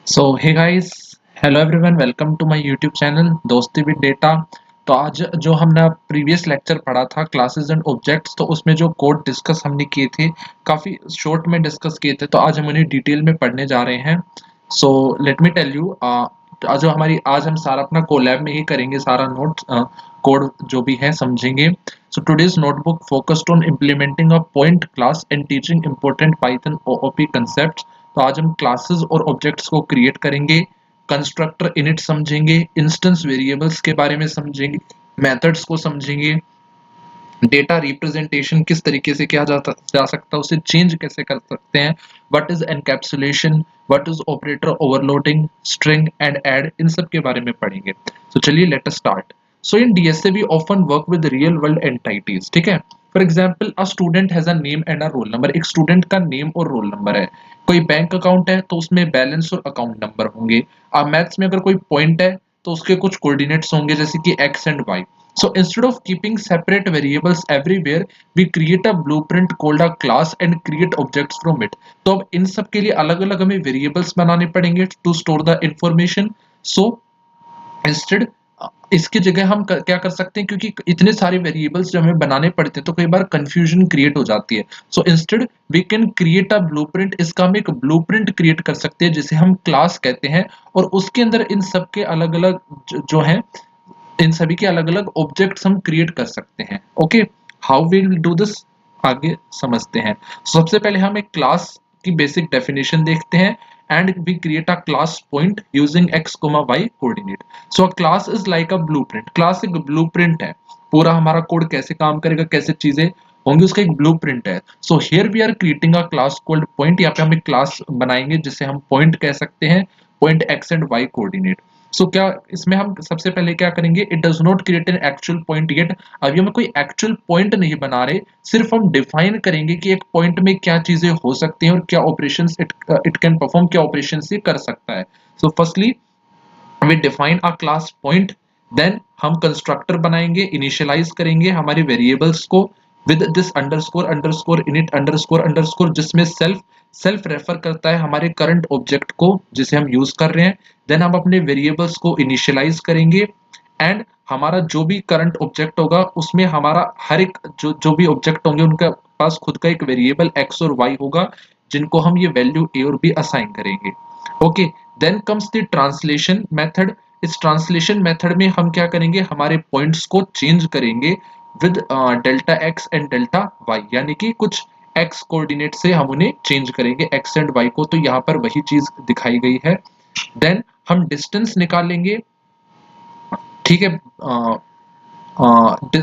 So hey guys, hello everyone, welcome to my YouTube channel दोस्ती with data. तो आज जो हमने प्रीवियस लेक्चर पढ़ा था क्लासेस एंड ऑब्जेक्ट्स, तो उसमें जो कोड डिस्कस हमने किए थे काफ़ी शॉर्ट में डिस्कस किए थे। तो आज हम उन्हें डिटेल में पढ़ने जा रहे हैं। So let me tell you, जो हमारी आज हम सारा अपना कोलैब में ही करेंगे, सारा नोट्स कोड जो भी है समझेंगे। So today's notebook focused on implementing a point class and teaching important Python OOP concepts. तो आज हम क्लासेस और ऑब्जेक्ट्स को क्रिएट करेंगे, कंस्ट्रक्टर इनिट समझेंगे, इंस्टेंस वेरिएबल्स के बारे में समझेंगे, मेथड्स को समझेंगे, डेटा रिप्रेजेंटेशन किस तरीके से किया जा सकता है, उसे चेंज कैसे कर सकते हैं, what is encapsulation, what is operator overloading, string and add, इन सब के बारे में पढ़ेंगे। तो चलिए let us start. So in DSA we often work with real world entities. ठीक है, for example a student has a name and a roll number. एक स्टूडेंट का नेम और रोल नंबर है। कोई बैंक अकाउंट है तो उसमें बैलेंस और अकाउंट नंबर होंगे। अब मैथ्स में अगर कोई पॉइंट है तो उसके कुछ कोऑर्डिनेट्स होंगे, जैसे कि x and y. So instead of keeping separate variables everywhere, we create a blueprint called a class and create objects from it. तो अब इन सब के लिए अलग अलग हमें वेरिएबल्स बनाने पड़ेंगे to store the information. So instead इसकी जगह हम क्या कर सकते हैं, क्योंकि इतने सारे वेरिएबल्स जो हमें बनाने पड़ते हैं तो कई बार कंफ्यूजन क्रिएट हो जाती है। So instead we can create a blueprint. इसका हम एक ब्लूप्रिंट क्रिएट कर सकते हैं जिसे हम क्लास कहते हैं, और उसके अंदर इन सब के अलग अलग जो है, इन सभी के अलग अलग ऑब्जेक्ट्स हम क्रिएट कर सकते हैं। Okay, how we will do this, आगे समझते हैं। सबसे पहले हम एक क्लास की बेसिक डेफिनेशन देखते हैं। And we create a class point using x comma y coordinate. So a class is like a blueprint. Class एक ब्लूप्रिंट है, पूरा हमारा कोड कैसे काम करेगा, कैसे चीजें होंगी, उसका एक ब्लूप्रिंट है। So here we are creating a class called point. यहाँ पे हम एक क्लास बनाएंगे जिसे हम पॉइंट कह सकते हैं, point x and y coordinate. So क्या इसमें हम सबसे पहले क्या करेंगे, it does not create an actual point yet. अभी हम कोई एक्चुअल पॉइंट नहीं बना रहे, सिर्फ हम डिफाइन करेंगे कि एक पॉइंट में क्या चीजें हो सकती हैं और क्या ऑपरेशंस इट कैन परफॉर्म, क्या ऑपरेशंस ये कर सकता है। So firstly we define a class point, then हम कंस्ट्रक्टर बनाएंगे, इनिशियलाइज करेंगे हमारे वेरिएबल्स को with this underscore underscore init underscore underscore, जिसमें सेल्फ सेल्फ रेफर करता है हमारे करंट ऑब्जेक्ट को जिसे हम यूज कर रहे हैं। देन हम अपने वेरिएबल्स को इनिशियलाइज करेंगे, एंड हमारा जो भी करंट ऑब्जेक्ट होगा उसमें हमारा हर एक जो जो भी ऑब्जेक्ट होंगे उनका पास खुद का एक वेरिएबल एक्स और वाई होगा, जिनको हम ये वैल्यू ए और बी असाइन करेंगे। Okay, then comes the translation method. इस ट्रांसलेशन मेथड में हम क्या करेंगे, हमारे पॉइंट्स को चेंज करेंगे with delta x and delta y, यानी कि कुछ एक्स कोऑर्डिनेट से हम उन्हें चेंज करेंगे, एक्स एंड वाई को। तो यहाँ पर वही चीज दिखाई गई है। देन हम डिस्टेंस निकालेंगे। ठीक है,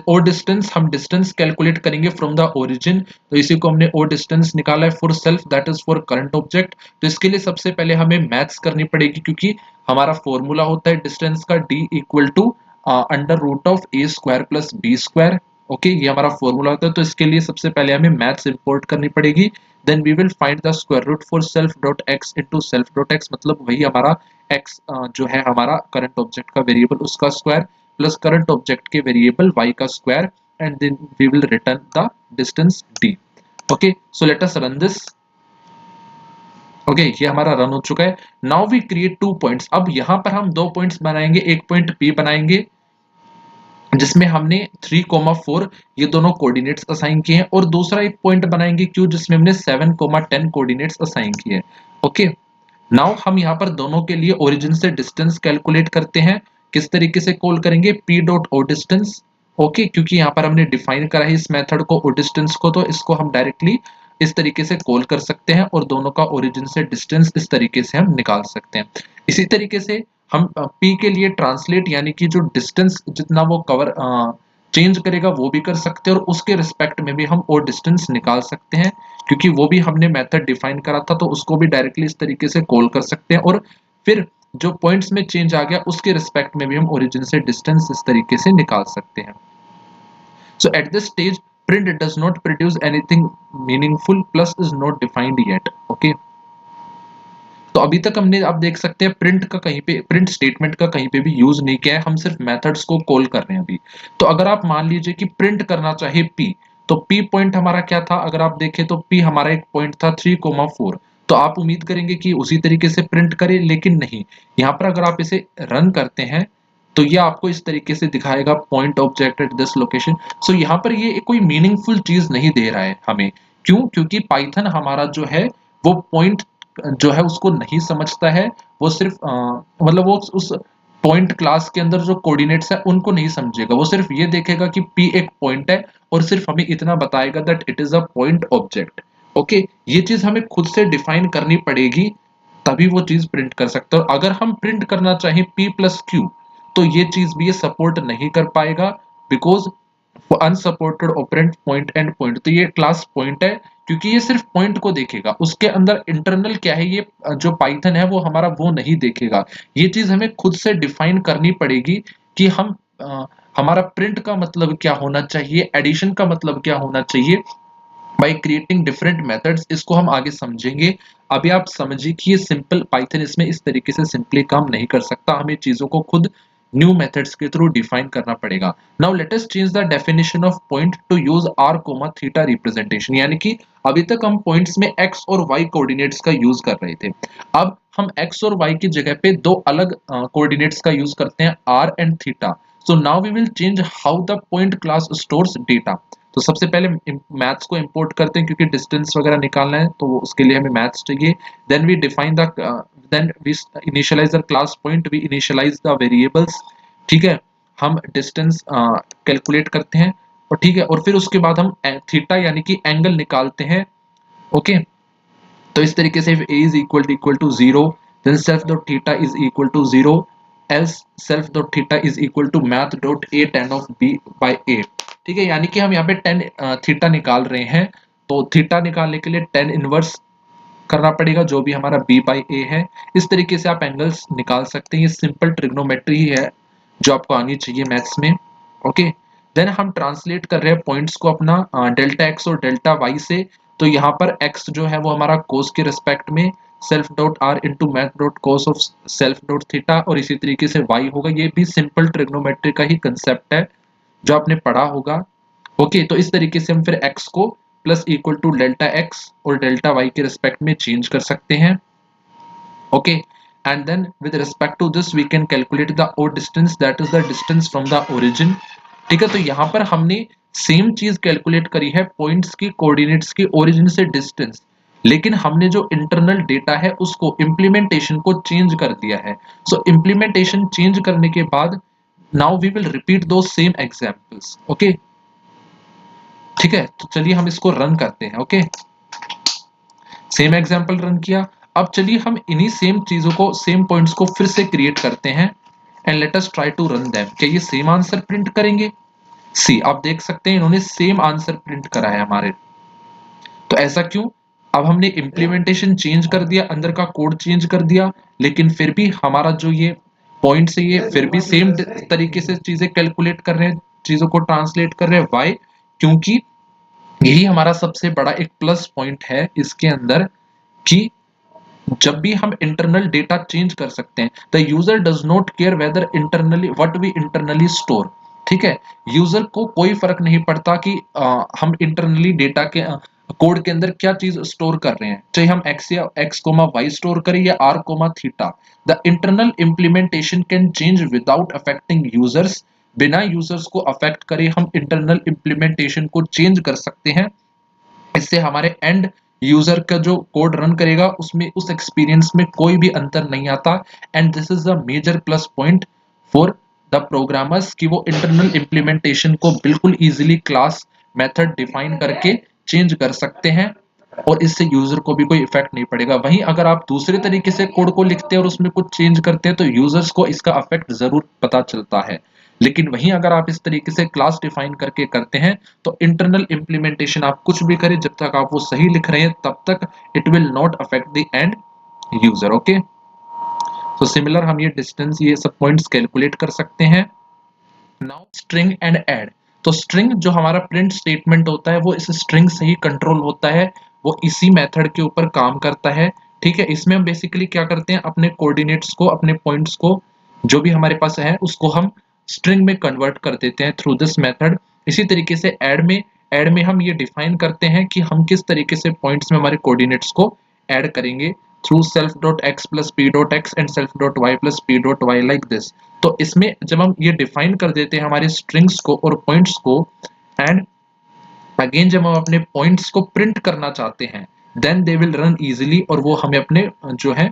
और डिस्टेंस, हम डिस्टेंस कैलकुलेट करेंगे फ्रॉम द ओरिजिन। तो इसी को हमने ओ डिस्टेंस निकाला है for self, that is for current object. तो इसके लिए सबसे पहले हमें मैथ्स करनी पड़ेगी, क्योंकि हमारा फॉर्मूला होता है डिस्टेंस का d equal to under root of a square plus b square. Okay, ये हमारा फॉर्मूला होता है। तो इसके लिए सबसे पहले हमें मैथ्स इंपोर्ट करनी पड़ेगी। Then we will find the square root for self dot x into self dot x, मतलब वही हमारा एक्स जो है हमारा करंट ऑब्जेक्ट का वेरिएबल, उसका स्क्वायर प्लस करंट ऑब्जेक्ट के वेरिएबल y का square, and then we will return the distance d। Okay, so let us run this. Okay, ये हमारा रन हो चुका है। Now we create two points. अब यहाँ पर हम दो पॉइंट्स बनाएंगे, एक पॉइंट p बनाएंगे जिसमें हमने 3,4 ये दोनों कोऑर्डिनेट्स असाइन किए हैं, और दूसरा एक पॉइंट बनाएंगे q जिसमें हमने 7,10 कोऑर्डिनेट्स असाइन किए हैं। ओके, नाउ हम यहाँ पर दोनों के लिए ओरिजिन से डिस्टेंस कैलकुलेट करते हैं। किस तरीके से कॉल करेंगे, p dot o distance. Okay, क्योंकि यहाँ पर हमने डिफाइन करा है इस मेथड को ओ डिस्टेंस को, तो इसको हम डायरेक्टली इस तरीके से कॉल कर सकते हैं, और दोनों का ओरिजिन से डिस्टेंस इस तरीके से हम निकाल सकते हैं। इसी तरीके से हम p के लिए ट्रांसलेट, यानी कि जो डिस्टेंस जितना वो कवर चेंज करेगा वो भी कर सकते हैं, और उसके रिस्पेक्ट में भी हम ओ डिस्टेंस निकाल सकते हैं, क्योंकि वो भी हमने मेथड डिफाइन करा था, तो उसको भी डायरेक्टली इस तरीके से कॉल कर सकते हैं। और फिर जो पॉइंट्स में चेंज आ गया उसके रिस्पेक्ट में भी हम ओरिजिन से डिस्टेंस इस तरीके से निकाल सकते हैं। So at this stage print does not produce anything meaningful plus is not defined yet. Okay, तो अभी तक हमने, आप देख सकते हैं प्रिंट का कहीं पे, प्रिंट स्टेटमेंट का कहीं पे भी यूज नहीं किया है, हम सिर्फ मेथड्स को कॉल कर रहे हैं अभी। तो अगर आप मान लीजिए कि प्रिंट करना चाहे p, तो p पॉइंट हमारा क्या था, अगर आप देखें तो p हमारा एक पॉइंट था 3,4। तो आप उम्मीद करेंगे कि उसी तरीके से प्रिंट करे, लेकिन नहीं। यहाँ पर अगर आप इसे रन करते हैं तो ये आपको इस तरीके से दिखाएगा point object at this location. So यहाँ पर ये कोई मीनिंगफुल चीज नहीं दे रहा है हमें। क्यों? क्योंकि पाइथन हमारा जो है वो पॉइंट जो है उसको नहीं समझता है। वो सिर्फ मतलब वो उस पॉइंट क्लास के अंदर जो कोऑर्डिनेट्स है उनको नहीं समझेगा। वो सिर्फ ये देखेगा कि p एक पॉइंट है और सिर्फ हमें इतना बताएगा that it is a point object. Okay, ये चीज हमें खुद से डिफाइन करनी पड़ेगी, तभी वो चीज प्रिंट कर सकते हो। अगर हम प्रिंट करना चाहें p प्लस क्यू तो ये चीज भी ये सपोर्ट नहीं कर पाएगा, because unsupported operand point and point. तो ये क्लास पॉइंट है क्योंकि ये सिर्फ पॉइंट को देखेगा, उसके अंदर इंटरनल क्या है ये जो पाइथन है वो हमारा वो नहीं देखेगा। ये चीज हमें खुद से डिफाइन करनी पड़ेगी कि हम हमारा प्रिंट का मतलब क्या होना चाहिए, एडिशन का मतलब क्या होना चाहिए बाय क्रिएटिंग डिफरेंट मेथड्स। इसको हम आगे समझेंगे। अभी आप समझिए कि ये सिंपल पाइथन इसमें इस तरीके से सिंपली काम नहीं कर सकता, हमें चीजों को खुद न्यू मेथड्स के थ्रू डिफाइन करना पड़ेगा। Now let us change the definition of point to use r comma theta representation. यानी कि अभी तक हम पॉइंट्स में x और y कोऑर्डिनेट्स का यूज कर रहे थे, अब हम x और y की जगह पे दो अलग कोऑर्डिनेट्स का यूज करते हैं, r and theta. So now we will change how the point class stores data. तो सबसे पहले मैथ्स को इंपोर्ट करते हैं क्योंकि डिस्टेंस वगैरह निकालना है, तो उसके लिए हमें मैथ्स चाहिए। Then we define the then we initialize the class point, we initialize the variables. ठीक है, हम डिस्टेंस कैलकुलेट करते हैं और ठीक है, और फिर उसके बाद हम थीटा यानी कि एंगल निकालते हैं। ओके, तो इस तरीके से a is equal to 0, then self dot theta is equal to 0, else self dot theta is equal to math dot a tan of b by a। ठीक है, यानी कि हम यहाँ पे tan थीटा निकाल रहे हैं, तो थीटा निकालने के लिए tan इनवर्स करना पड़ेगा जो भी हमारा b बाई a है। इस तरीके से आप एंगल्स निकाल सकते हैं। ये सिंपल ट्रिग्नोमेट्री ही है जो आपको आनी चाहिए मैथ्स में। ओके, देन हम ट्रांसलेट कर रहे हैं पॉइंट्स को अपना डेल्टा एक्स और डेल्टा वाई से। तो यहाँ पर x जो है वो हमारा कोस के रिस्पेक्ट में self dot are into math dot cos of self dot theta, और इसी तरीके से y होगा। ये भी सिंपल ट्रिग्नोमेट्री का ही कंसेप्ट है जो आपने पढ़ा होगा। ओके, तो इस तरीके से हम फिर x को plus equal to delta x और डेल्टा वाई के रिस्पेक्ट में चेंज कर सकते हैं। Okay, and then with respect to this we can calculate the o distance, that is the distance from the origin. ठीक है, तो यहाँ पर हमने सेम चीज कैलकुलेट करी है पॉइंट्स की कोऑर्डिनेट्स की ओरिजिन से डिस्टेंस, लेकिन हमने जो इंटरनल डेटा है उसको इम्प्लीमेंटेशन को चेंज कर दिया है। सो इम्प्लीमेंटेशन चेंज करने के बाद नाउ वी विल रिपीट दो सेम एग्जांपल्स। ओके, ठीक है, तो चलिए हम इसको रन करते हैं। ओके, सेम एग्जांपल रन किया। अब चलिए हम इन्हीं सेम चीजों को, सेम पॉइंट्स को फिर से क्रिएट करते हैं and let us try to run them. क्या ये सेम आंसर प्रिंट करेंगे? सी, आप देख सकते हैं इन्होंने सेम आंसर प्रिंट करा है हमारे। तो ऐसा क्यों? अब हमने इम्प्लीमेंटेशन चेंज कर दिया, अंदर का कोड चेंज कर दिया, लेकिन फिर भी हमारा जो ये पॉइंट्स है ये फिर भी सेम तरीके से चीजें कैलकुलेट कर रहे हैं, चीजों को ट्रांसलेट कर रहे हैं। वाई? क्योंकि यही हमारा सबसे बड़ा एक प्लस पॉइंट है इसके अंदर कि जब भी हम इंटरनल डेटा चेंज कर सकते हैं, the user does not care whether internally what we internally store. ठीक है, यूजर को कोई फर्क नहीं पड़ता कि हम इंटरनली डेटा के कोड के अंदर क्या चीज स्टोर कर रहे हैं, चाहे हम x या x कोमा y स्टोर करें या r comma theta. The internal implementation can change without affecting users. बिना यूजर्स को अफेक्ट करे हम इंटरनल इम्प्लीमेंटेशन को चेंज कर सकते हैं। इससे हमारे एंड यूजर का जो कोड रन करेगा उसमें, उस एक्सपीरियंस में कोई भी अंतर नहीं आता। And this is the major plus point for the programmers कि वो इंटरनल इम्प्लीमेंटेशन को बिल्कुल इजीली क्लास मेथड डिफाइन करके चेंज कर सकते हैं और इससे यूजर को भी कोई इफेक्ट नहीं पड़ेगा। वहीं अगर आप दूसरे तरीके से कोड को लिखते हैं और उसमें कुछ चेंज करते हैं तो यूजर्स को इसका इफेक्ट जरूर पता चलता है, लेकिन वहीं अगर आप इस तरीके से क्लास डिफाइन करके करते हैं तो इंटरनल इम्प्लीमेंटेशन आप कुछ भी करें, जब तक आप वो सही लिख रहे हैं तब तक it will not affect the end user. Okay, तो सिमिलर हम ये डिस्टेंस, ये सब पॉइंट्स कैलकुलेट कर सकते हैं। Now string and add. तो स्ट्रिंग जो हमारा प्रिंट स्टेटमेंट होता है वो इस स्ट्रिंग से ही कंट्रोल होता है, वो इसी मेथड के ऊपर काम करता है। ठीक है, इसमें हम बेसिकली क्या करते हैं, अपने कोऑर्डिनेट्स को, अपने पॉइंट्स को जो भी हमारे पास है उसको हम स्ट्रिंग में कन्वर्ट कर देते हैं थ्रू दिस मेथड। इसी तरीके से ऐड में हम ये डिफाइन करते हैं कि हम किस तरीके से पॉइंट्स में हमारे कोऑर्डिनेट्स को ऐड करेंगे through self dot x plus p dot x and self dot y plus p dot y like this. तो इसमें जब हम ये डिफाइन कर देते हैं हमारे स्ट्रिंग्स को और पॉइंट्स को, एंड अगेन जब हम अपने पॉइंट्स को प्रिंट करना चाहते हैं, then they will run easily, और वो हमें अपने जो है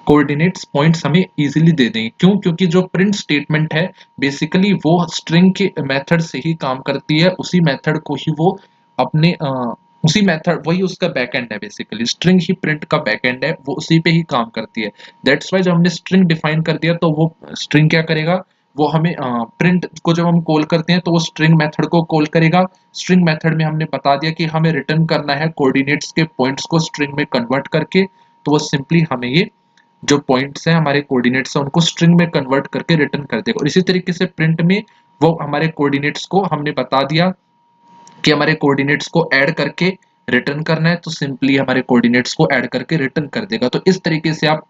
कोऑर्डिनेट्स पॉइंट्स हमें इजीली दे देंगे। क्यों? क्योंकि जो प्रिंट स्टेटमेंट है बेसिकली वो स्ट्रिंग के मेथड से ही काम करती है, उसी मेथड को ही वो अपने उसी मेथड, वही उसका बैकएंड है, बेसिकली स्ट्रिंग ही प्रिंट का बैकएंड है, वो उसी पे ही काम करती है। दैट्स वाई जब हमने स्ट्रिंग डिफाइन कर दिया तो वो स्ट्रिंग क्या करेगा, वो हमें प्रिंट को जब हम कॉल करते हैं तो वो स्ट्रिंग मेथड को कॉल करेगा। स्ट्रिंग मेथड में हमने बता दिया कि हमें रिटर्न करना है कोऑर्डिनेट्स के पॉइंट्स को स्ट्रिंग में कन्वर्ट करके, तो वो सिंपली हमें ये जो पॉइंट्स हैं हमारे कोऑर्डिनेट्स हैं उनको स्ट्रिंग में कन्वर्ट करके रिटर्न कर देगा। और इसी तरीके से प्रिंट में वो हमारे कोऑर्डिनेट्स को हमने बता दिया कि हमारे कोऑर्डिनेट्स को ऐड करके रिटर्न करना है, तो सिंपली हमारे कोऑर्डिनेट्स को ऐड करके रिटर्न कर देगा। तो इस तरीके से आप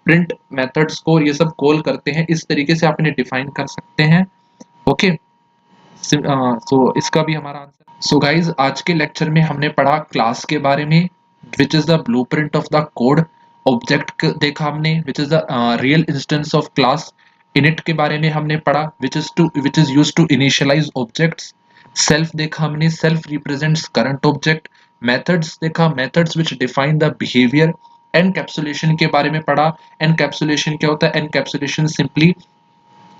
प्रिंट मेथड्स को ये सब कॉल करते हैं, इस तरीके से आप इन्हें डिफाइन कर सकते हैं। ओके, सो इसका भी हमारा आंसर। सो गाइज, आज के लेक्चर में हमने पढ़ा क्लास के बारे में, which is the blueprint of the code. Object देखा हमने, which is the real instance of class. Init के बारे में हमने पढ़ा, which is used to initialise objects. Self देखा हमने, self represents current object. Methods देखा, methods which define the behaviour. Encapsulation के बारे में पढ़ा। एनकैप्सुलेशन क्या होता है? एनकैप्सुलेशन सिंपली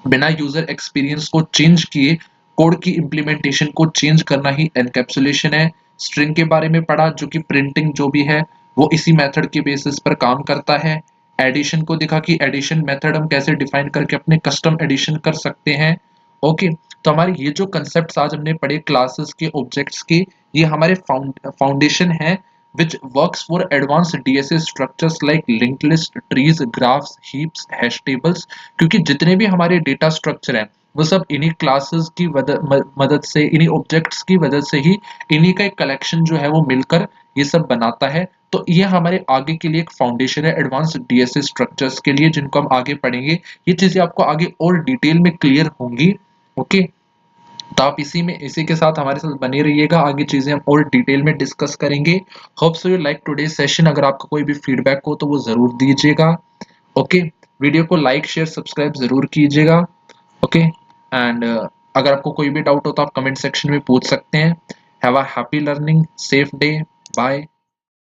बिना यूजर एक्सपीरियंस को चेंज किए कोड की इंप्लीमेंटेशन को चेंज करना ही एनकैप्सुलेशन है। स्ट्रिंग के बारे में पढ़ा, जो कि प्रिंटिंग जो भी है वो इसी मेथड के बेसिस पर काम करता है। एडिशन को देखा कि एडिशन मेथड हम कैसे डिफाइन करके अपने कस्टम एडिशन कर सकते हैं। ओके, तो हमारे ये जो कंसेप्ट्स आज हमने पढ़े क्लासेस के, ऑब्जेक्ट्स के, ये हमारे फाउंडेशन है which works for advanced DSA structures like linked list, trees, graphs, heaps, hash tables। क्योंकि जितने भी हमारे डेटा स्ट्रक्चर हैं वो सब इन्हीं क्लासेस की मदद से, इन्हीं ऑब्जेक्ट्स की वजह से ही, इन्हीं का एक कलेक्शन जो है वो मिलकर ये सब बनाता है। तो ये हमारे आगे के लिए एक फाउंडेशन है एडवांस्ड DSA स्ट्रक्चर्स के लिए, जिनको हम आगे पढ़ेंगे। ये चीजें आपको आगे और डिटेल में क्लियर होंगी। ओके, तो आप इसी के साथ हमारे साथ बने रहिएगा, आगे चीजें हम और डिटेल में डिस्कस करेंगे। Hope so you like today session. अगर आपका कोई भी फीडबैक हो तो वो जरूर दीजिएगा। ओके, वीडियो को लाइक शेयर सब्सक्राइब जरूर कीजिएगा। ओके, एंड अगर आपको कोई भी डाउट हो तो आप कमेंट सेक्शन में पूछ सकते हैं। Have a happy learning, safe day, bye.